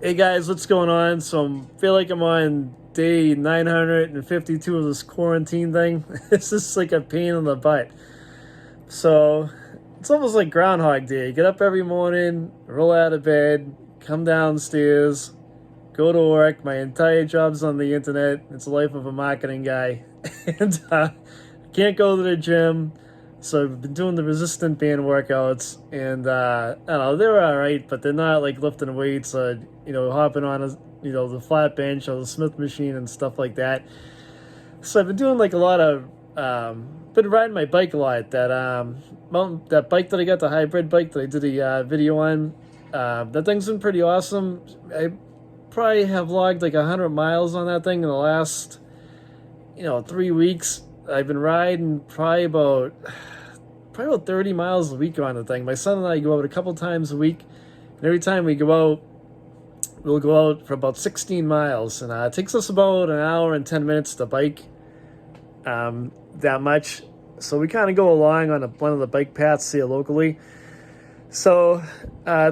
Hey guys, what's going on? So I feel like I'm on day 952 of this quarantine thing. It's just like a pain in the butt. So it's almost like Groundhog Day. Get up every morning, roll out of bed, come downstairs, go to work. My entire job's on the internet. It's the life of a marketing guy. And I can't go to the gym. So I've been doing the resistant band workouts, and I don't know, they're all right, but they're not like lifting weights or hopping on the flat bench or the Smith machine and stuff like that. So I've been doing like a lot of been riding my bike a lot. That bike that I got, the hybrid bike that I did a video on, that thing's been pretty awesome. I probably have logged like 100 miles on that thing in the last 3 weeks. I've been riding probably about 30 miles a week on the thing. My son and I go out a couple times a week, and every time we go out, we'll go out for about 16 miles, and it takes us about an hour and 10 minutes to bike, that much. So we kind of go along on one of the bike paths here locally. So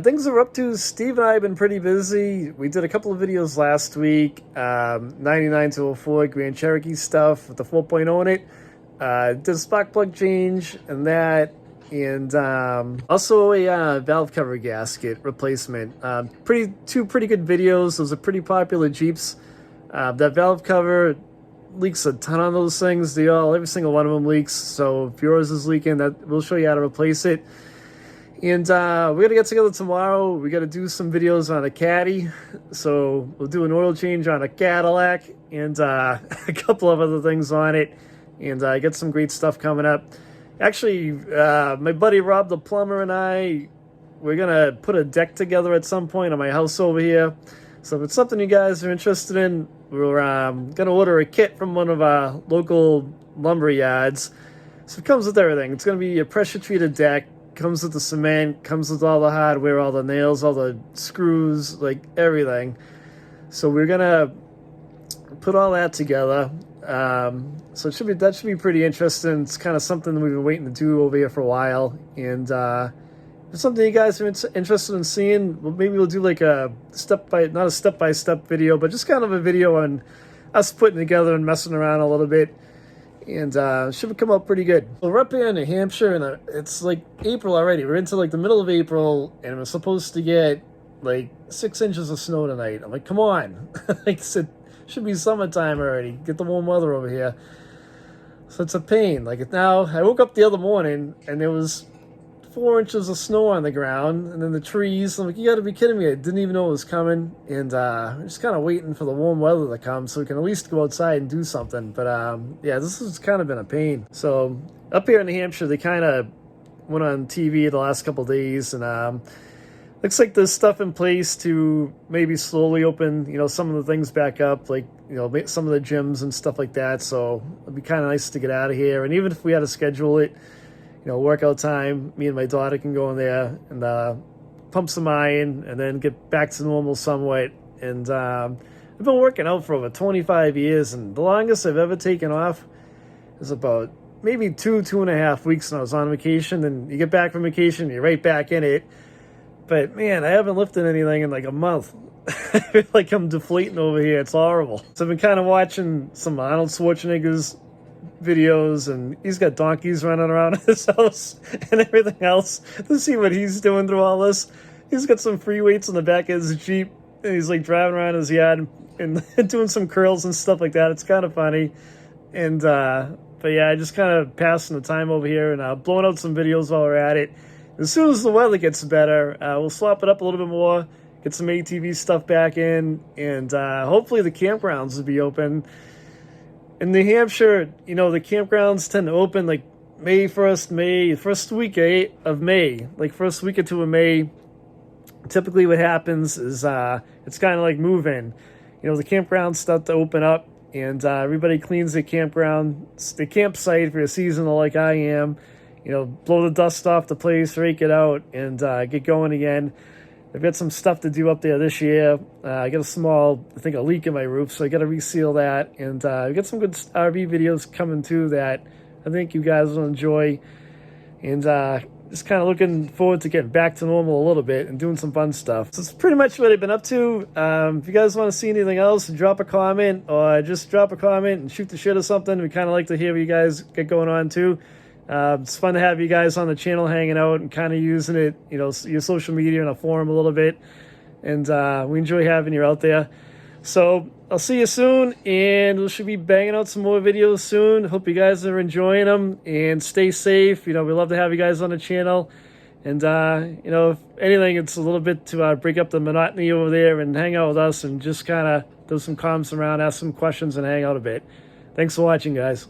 things are up to. Steve and I have been pretty busy. We did a couple of videos last week, 99 to 04 Grand Cherokee stuff with the 4.0 in it. Did a spark plug change and that, and also a valve cover gasket replacement. Two pretty good videos. Those are pretty popular Jeeps. That valve cover leaks a ton on those things. Every single one of them leaks. So if yours is leaking, we'll show you how to replace it. And we're going to get together tomorrow. We got to do some videos on a Caddy. So we'll do an oil change on a Cadillac and a couple of other things on it. And get some great stuff coming up. Actually, my buddy Rob the plumber and we're going to put a deck together at some point on my house over here. So if it's something you guys are interested in, we're going to order a kit from one of our local lumber yards. So it comes with everything. It's going to be a pressure-treated deck. Comes with the cement, comes with all the hardware, all the nails, all the screws, like everything. So we're gonna put all that together. So that should be pretty interesting. It's kind of something we've been waiting to do over here for a while, and if it's something you guys are interested in seeing, maybe we'll do like not a step-by-step video, but just kind of a video on us putting together and messing around a little bit. And should come out pretty good. So we're up here in New Hampshire, and it's like April already. We're into like the middle of April, and we're supposed to get like 6 inches of snow tonight. I'm like, come on. Like, it should be summertime already. Get the warm weather over here. So it's a pain. Like, now, I woke up the other morning, and there was 4 inches of snow on the ground, and then the trees. I'm like, you gotta be kidding me. I didn't even know it was coming, and I'm just kind of waiting for the warm weather to come so we can at least go outside and do something. But yeah, this has kind of been a pain. So up here in New Hampshire, they kind of went on TV the last couple of days, and looks like there's stuff in place to maybe slowly open some of the things back up, like some of the gyms and stuff like that. So it'd be kind of nice to get out of here, and even if we had to schedule it, workout time, me and my daughter can go in there and pump some iron and then get back to normal somewhat. And I've been working out for over 25 years, and the longest I've ever taken off is about maybe 2.5 weeks when I was on vacation. And you get back from vacation, you're right back in it. But man, I haven't lifted anything in like a month. I feel like I'm deflating over here. It's horrible. So I've been kind of watching some Arnold Schwarzenegger's videos, and he's got donkeys running around his house and everything else to see what he's doing through all this. He's got some free weights in the back of his Jeep, and he's like driving around his yard and doing some curls and stuff like that. It's kind of funny. And but yeah, just kind of passing the time over here and blowing out some videos while we're at it. As soon as the weather gets better, we'll swap it up a little bit more, get some ATV stuff back in, and hopefully the campgrounds will be open. In New Hampshire, the campgrounds tend to open like first week of May, like first week or two of May. Typically what happens is it's kind of like move-in. The campgrounds start to open up, and everybody cleans their campsite for a seasonal like I am. Blow the dust off the place, rake it out, and get going again. I've got some stuff to do up there this year. I got a leak in my roof, so I got to reseal that. And I got some good RV videos coming too that I think you guys will enjoy. And just kind of looking forward to getting back to normal a little bit and doing some fun stuff. So it's pretty much what I've been up to. If you guys want to see anything else, drop a comment, or just drop a comment and shoot the shit or something. We kind of like to hear what you guys get going on too. It's fun to have you guys on the channel hanging out and kind of using it, you know, your social media and a forum a little bit. And we enjoy having you out there. So I'll see you soon, and we should be banging out some more videos soon. Hope you guys are enjoying them, and stay safe. You know, we love to have you guys on the channel. And, you know, if anything, it's a little bit to break up the monotony over there and hang out with us and just kind of do some comments around, ask some questions, and hang out a bit. Thanks for watching, guys.